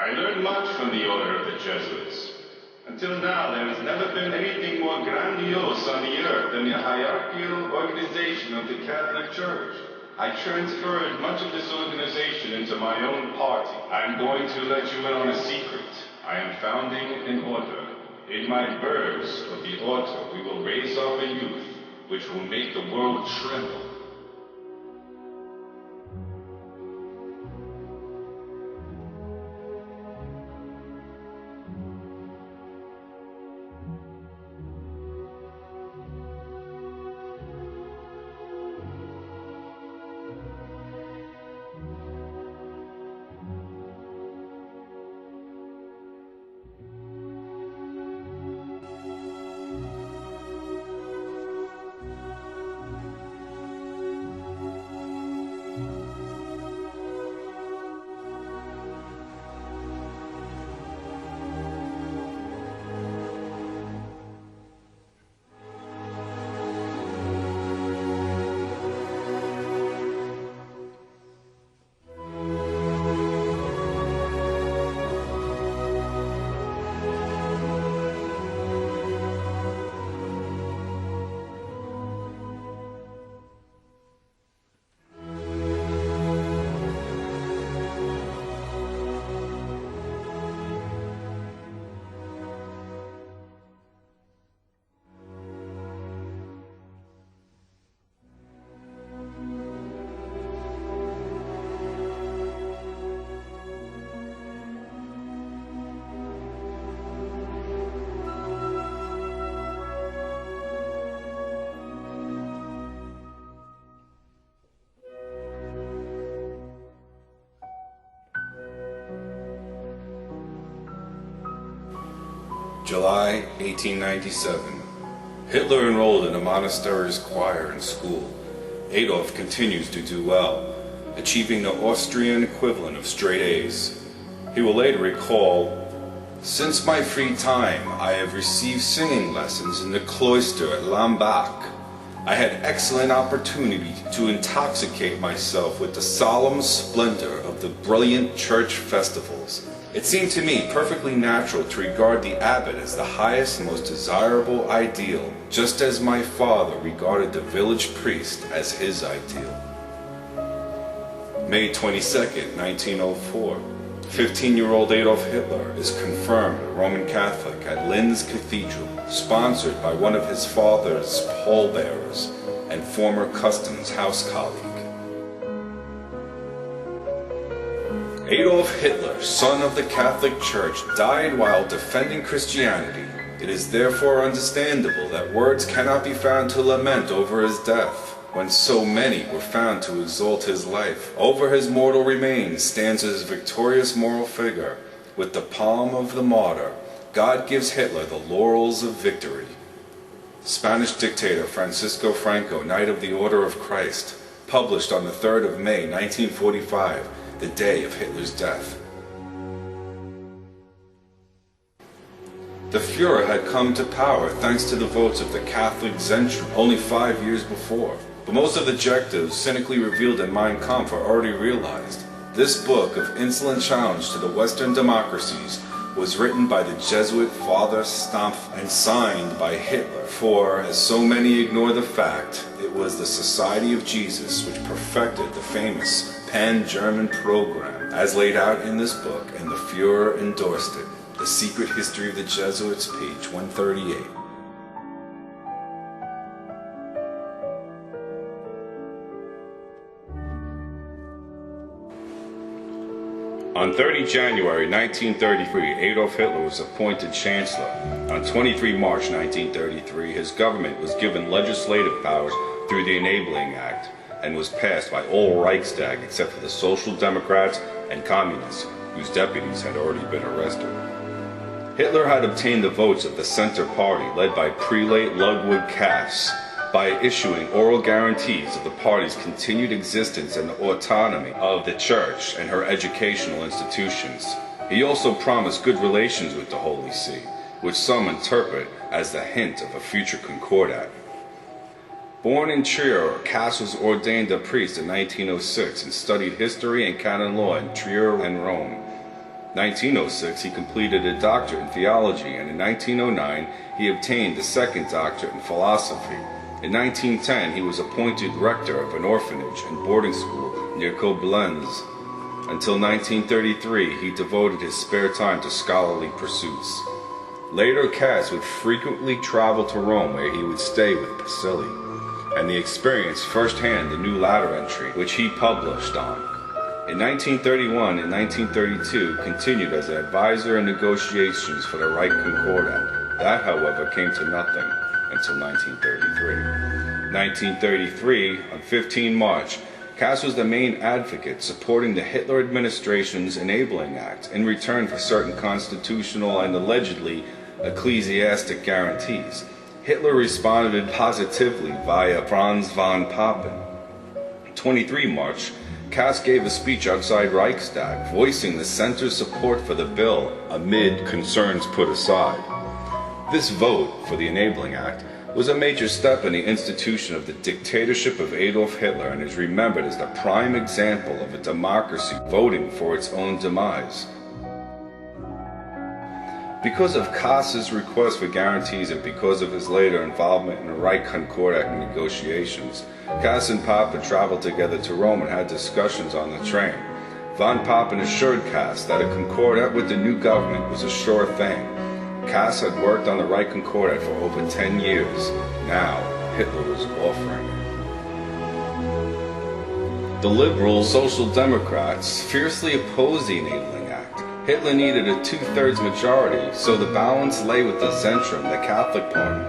I learned much from the order of the Jesuits. Until now, there has never been anything more grandiose on the earth than the hierarchical organization of the Catholic Church. I transferred much of this organization into my own party. I'm going to let you in on a secret. I am founding an order. In my burghs of the order, we will raise up a youth which will make the world tremble. July 1897. Hitler enrolled in a monastery's choir in school. Adolf continues to do well, achieving the Austrian equivalent of straight A's. He will later recall, "Since my free time, I have received singing lessons in the cloister at Lambach. I had excellent opportunity to intoxicate myself with the solemn splendor of the brilliant church festivals. It seemed to me perfectly natural to regard the abbot as the highest and most desirable ideal, just as my father regarded the village priest as his ideal." May 22nd, 1904. 15-year-old Adolf Hitler is confirmed a Roman Catholic at Linz Cathedral, sponsored by one of his father's pallbearers and former customs house colleague. Adolf Hitler, son of the Catholic Church, died while defending Christianity. It is therefore understandable that words cannot be found to lament over his death, when so many were found to exalt his life. Over his mortal remains stands his victorious moral figure. With the palm of the martyr, God gives Hitler the laurels of victory. Spanish dictator Francisco Franco, Knight of the Order of Christ, published on the 3rd of May, 1945, the day of Hitler's death. The Führer had come to power thanks to the votes of the Catholic CENSORED only 5 years before. But most of the objectives cynically revealed in Mein Kampf are already realized. This book of insolent challenge to the Western democracies was written by the Jesuit Father Stampf and signed by Hitler, for, as so many ignore the fact, it was the Society of Jesus which perfected the famous Pan-German program, as laid out in this book, and the Führer endorsed it. The Secret History of the Jesuits, page 138. On 30 January 1933, Adolf Hitler was appointed Chancellor. On 23 March 1933, his government was given legislative powers through the Enabling Act and was passed by all Reichstag except for the Social Democrats and Communists, whose deputies had already been arrested. Hitler had obtained the votes of the Center Party, led by Prelate Ludwig Cass, by issuing oral guarantees of the party's continued existence and the autonomy of the Church and her educational institutions. He also promised good relations with the Holy See, which some interpret as the hint of a future concordat. Born in Trier, Cass was ordained a priest in 1906 and studied history and canon law in Trier and Rome. 1906, he completed a doctorate in theology, and in 1909, he obtained a second doctorate in philosophy. In 1910, he was appointed rector of an orphanage and boarding school near Koblenz. Until 1933, he devoted his spare time to scholarly pursuits. Later, Cass would frequently travel to Rome, where he would stay with Pacelli, and he experienced firsthand the new ladder entry, which he published on. In 1931 and 1932, continued as an advisor in negotiations for the Reich Concordat. That, however, came to nothing until 1933. 1933, on 15 March, Cass was the main advocate supporting the Hitler administration's Enabling Act in return for certain constitutional and allegedly ecclesiastic guarantees. Hitler responded positively via Franz von Papen. 23 March, Cass gave a speech outside Reichstag, voicing the center's support for the bill amid concerns put aside. This vote for the Enabling Act was a major step in the institution of the dictatorship of Adolf Hitler and is remembered as the prime example of a democracy voting for its own demise. Because of Cass's request for guarantees and because of his later involvement in the Reich Concordat negotiations, Cass and Papen traveled together to Rome and had discussions on the train. Von Papen assured Cass that a concordat with the new government was a sure thing. Cass had worked on the Reich Concordat for over 10 years. Now, Hitler was offering it. The liberal Social Democrats fiercely opposed the Enabling Act. Hitler needed a two-thirds majority, so the balance lay with the Zentrum, the Catholic Party.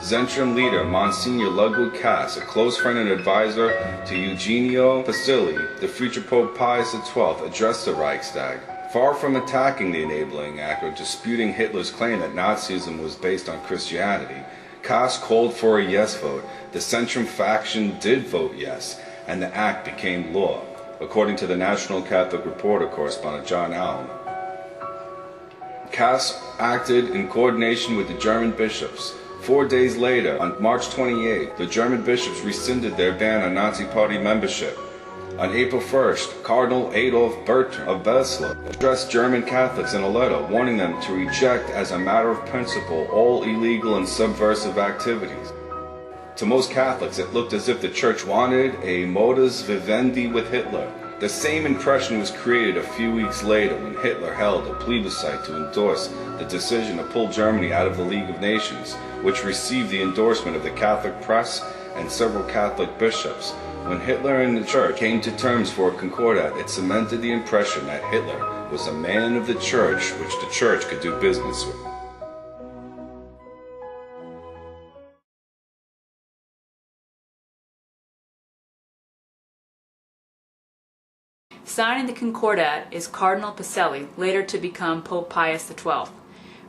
Zentrum leader Monsignor Ludwig Cass, a close friend and advisor to Eugenio Pacelli, the future Pope Pius XII, addressed the Reichstag. Far from attacking the Enabling Act or disputing Hitler's claim that Nazism was based on Christianity, Cass called for a yes vote. The Zentrum faction did vote yes, and the act became law, according to the National Catholic Reporter correspondent John Allen. Cass acted in coordination with the German bishops. 4 days later, on March 28, the German bishops rescinded their ban on Nazi Party membership. On April 1st, Cardinal Adolf Bertram of Breslau addressed German Catholics in a letter warning them to reject as a matter of principle all illegal and subversive activities. To most Catholics, it looked as if the Church wanted a modus vivendi with Hitler. The same impression was created a few weeks later when Hitler held a plebiscite to endorse the decision to pull Germany out of the League of Nations, which received the endorsement of the Catholic press and several Catholic bishops. When Hitler and the Church came to terms for a concordat, it cemented the impression that Hitler was a man of the Church which the Church could do business with. Signing the Concordat is Cardinal Pacelli, later to become Pope Pius XII.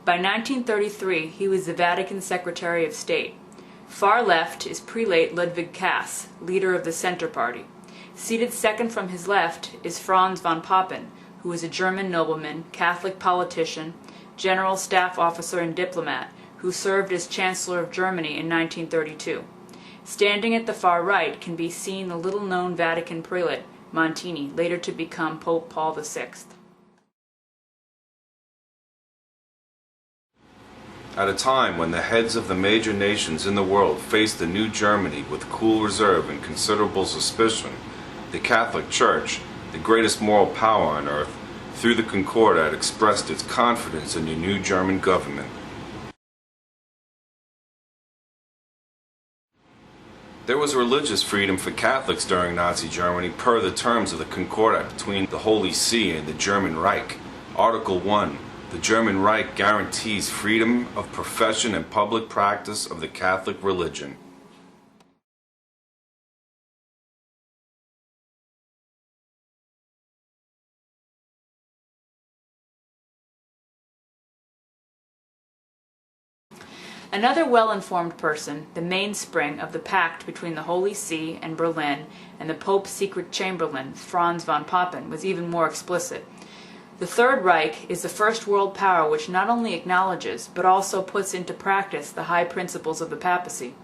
By 1933, he was the Vatican Secretary of State. Far left is Prelate Ludwig Cass, leader of the Center Party. Seated second from his left is Franz von Papen, who was a German nobleman, Catholic politician, general staff officer and diplomat, who served as Chancellor of Germany in 1932. Standing at the far right can be seen the little-known Vatican prelate, Montini, later to become Pope Paul VI. At a time when the heads of the major nations in the world faced the new Germany with cool reserve and considerable suspicion, the Catholic Church, the greatest moral power on earth, through the Concordat expressed its confidence in the new German government. There was religious freedom for Catholics during Nazi Germany per the terms of the Concordat between the Holy See and the German Reich. Article 1. The German Reich guarantees freedom of profession and public practice of the Catholic religion. Another well-informed person, the mainspring of the pact between the Holy See and Berlin and the Pope's secret chamberlain, Franz von Papen, was even more explicit. The Third Reich is the first world power which not only acknowledges, but also puts into practice the high principles of the papacy.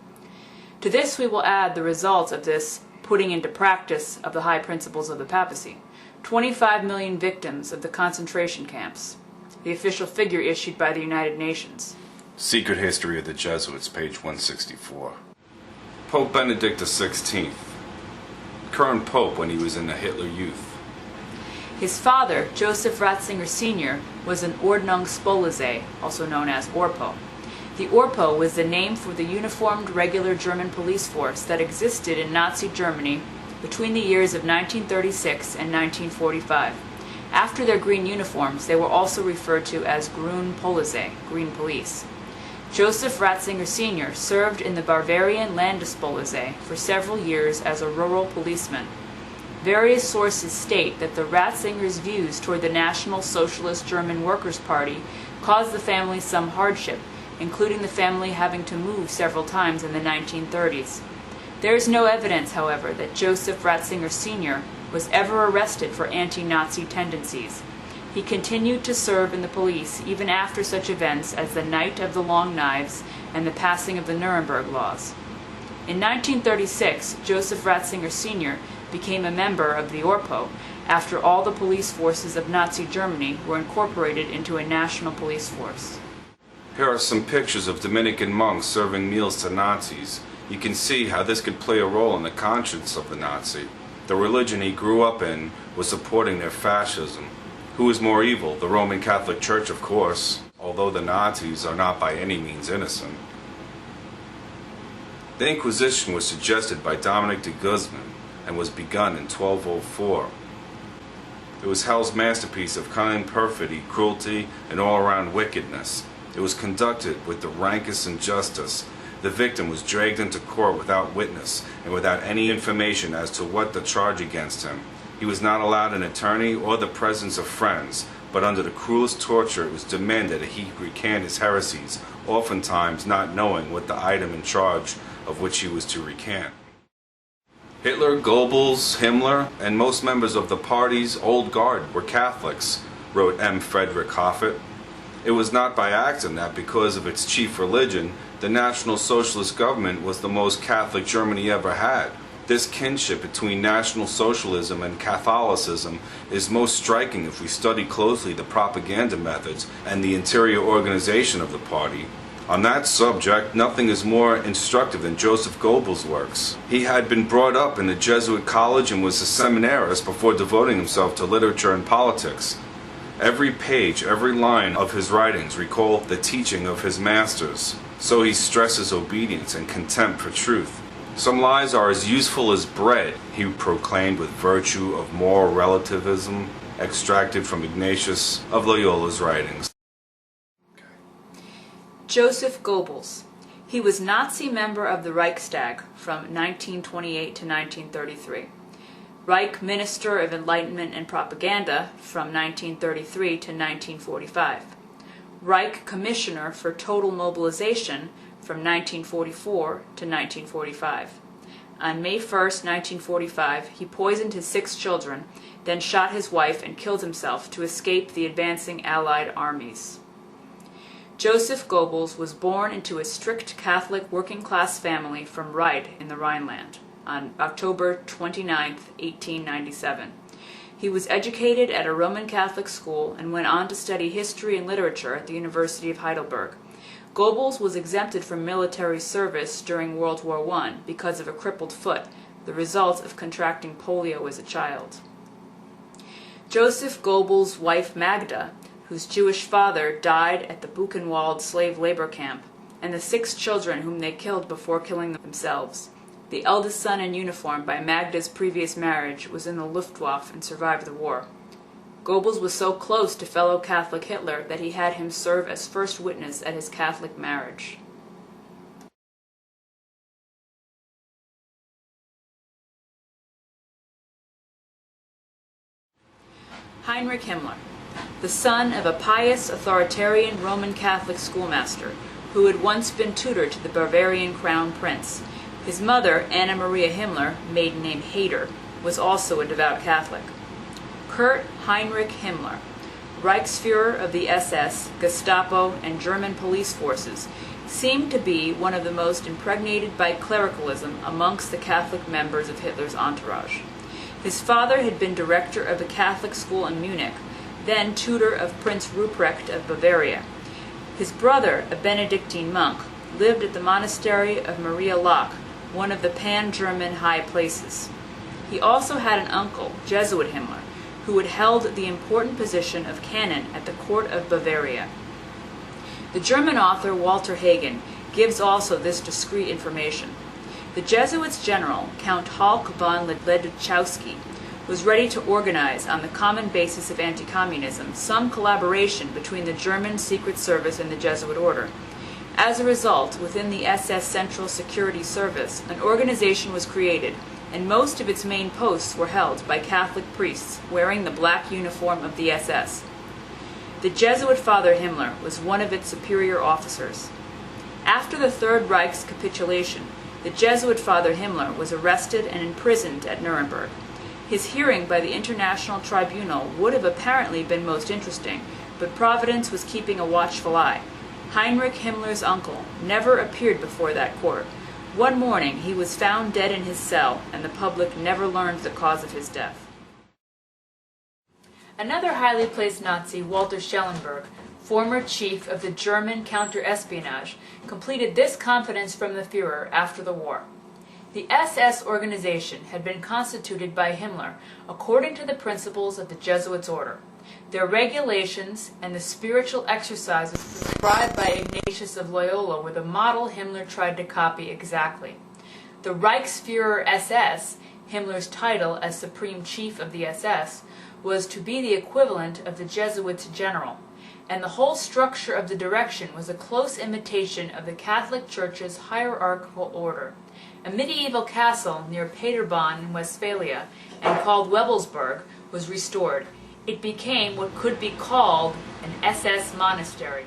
To this we will add the results of this putting into practice of the high principles of the papacy. 25 million victims of the concentration camps, the official figure issued by the United Nations. Secret History of the Jesuits, page 164. Pope Benedict XVI, current pope when he was in the Hitler Youth. His father, Joseph Ratzinger Sr., was an Ordnungspolizei, also known as Orpo. The Orpo was the name for the uniformed regular German police force that existed in Nazi Germany between the years of 1936 and 1945. After their green uniforms, they were also referred to as Grün Polizei, Green Police. Joseph Ratzinger Sr. served in the Bavarian Landespolizei for several years as a rural policeman. Various sources state that the Ratzingers' views toward the National Socialist German Workers' Party caused the family some hardship, including the family having to move several times in the 1930s. There is no evidence, however, that Joseph Ratzinger Sr. was ever arrested for anti-Nazi tendencies. He continued to serve in the police even after such events as the Night of the Long Knives and the passing of the Nuremberg Laws. In 1936, Joseph Ratzinger Sr. became a member of the Orpo after all the police forces of Nazi Germany were incorporated into a national police force. Here are some pictures of Dominican monks serving meals to Nazis. You can see how this could play a role in the conscience of the Nazi. The religion he grew up in was supporting their fascism. Who is more evil? The Roman Catholic Church, of course, although the Nazis are not by any means innocent. The Inquisition was suggested by Dominic de Guzman and was begun in 1204. It was hell's masterpiece of cunning, perfidy, cruelty, and all-around wickedness. It was conducted with the rankest injustice. The victim was dragged into court without witness and without any information as to what the charge against him. He was not allowed an attorney or the presence of friends, but under the cruelest torture it was demanded that he recant his heresies, oftentimes not knowing what the item in charge of which he was to recant. Hitler, Goebbels, Himmler, and most members of the party's old guard were Catholics, wrote M. Frederick Hoffet. It was not by accident that because of its chief religion, the National Socialist government was the most Catholic Germany ever had. This kinship between National Socialism and Catholicism is most striking if we study closely the propaganda methods and the interior organization of the party. On that subject, nothing is more instructive than Joseph Goebbels' works. He had been brought up in a Jesuit college and was a seminarist before devoting himself to literature and politics. Every page, every line of his writings recall the teaching of his masters. So he stresses obedience and contempt for truth. Some lies are as useful as bread, he proclaimed with virtue of moral relativism, extracted from Ignatius of Loyola's writings. Joseph Goebbels. He was Nazi member of the Reichstag from 1928 to 1933. Reich Minister of Enlightenment and Propaganda from 1933 to 1945. Reich Commissioner for Total Mobilization from 1944 to 1945. On May 1, 1945, he poisoned his 6 children, then shot his wife and killed himself to escape the advancing Allied armies. Joseph Goebbels was born into a strict Catholic working-class family from Ried in the Rhineland on October 29, 1897. He was educated at a Roman Catholic school and went on to study history and literature at the University of Heidelberg. Goebbels was exempted from military service during World War I because of a crippled foot, the result of contracting polio as a child. Joseph Goebbels' wife Magda, whose Jewish father died at the Buchenwald slave labor camp, and the 6 children whom they killed before killing themselves. The eldest son in uniform by Magda's previous marriage was in the Luftwaffe and survived the war. Goebbels was so close to fellow Catholic Hitler that he had him serve as first witness at his Catholic marriage. Heinrich Himmler, the son of a pious authoritarian Roman Catholic schoolmaster who had once been tutor to the Bavarian crown prince. His mother, Anna Maria Himmler, maiden name Hader, was also a devout Catholic. Kurt Heinrich Himmler, Reichsfuhrer of the SS, Gestapo, and German police forces, seemed to be one of the most impregnated by clericalism amongst the Catholic members of Hitler's entourage. His father had been director of a Catholic school in Munich, then tutor of Prince Ruprecht of Bavaria. His brother, a Benedictine monk, lived at the monastery of Maria Laach, one of the pan-German high places. He also had an uncle, Jesuit Himmler, who had held the important position of canon at the court of Bavaria. The German author Walter Hagen gives also this discreet information. The Jesuits' general, Count Halk von Ledachowski, was ready to organize, on the common basis of anti-communism, some collaboration between the German Secret Service and the Jesuit order. As a result, within the SS Central Security Service, an organization was created, and most of its main posts were held by Catholic priests wearing the black uniform of the SS. The Jesuit Father Himmler was one of its superior officers. After the Third Reich's capitulation, the Jesuit Father Himmler was arrested and imprisoned at Nuremberg. His hearing by the International Tribunal would have apparently been most interesting, but Providence was keeping a watchful eye. Heinrich Himmler's uncle never appeared before that court. One morning he was found dead in his cell, and the public never learned the cause of his death. Another highly placed Nazi, Walter Schellenberg, former chief of the German counter-espionage, completed this confidence from the Führer after the war. The SS organization had been constituted by Himmler according to the principles of the Jesuits' order. Their regulations and the spiritual exercises prescribed by Ignatius of Loyola were the model Himmler tried to copy exactly. The Reichsführer SS, Himmler's title as Supreme Chief of the SS, was to be the equivalent of the Jesuits' general, and the whole structure of the direction was a close imitation of the Catholic Church's hierarchical order. A medieval castle near Paderborn in Westphalia, and called Webelsburg, was restored. It became what could be called an SS monastery.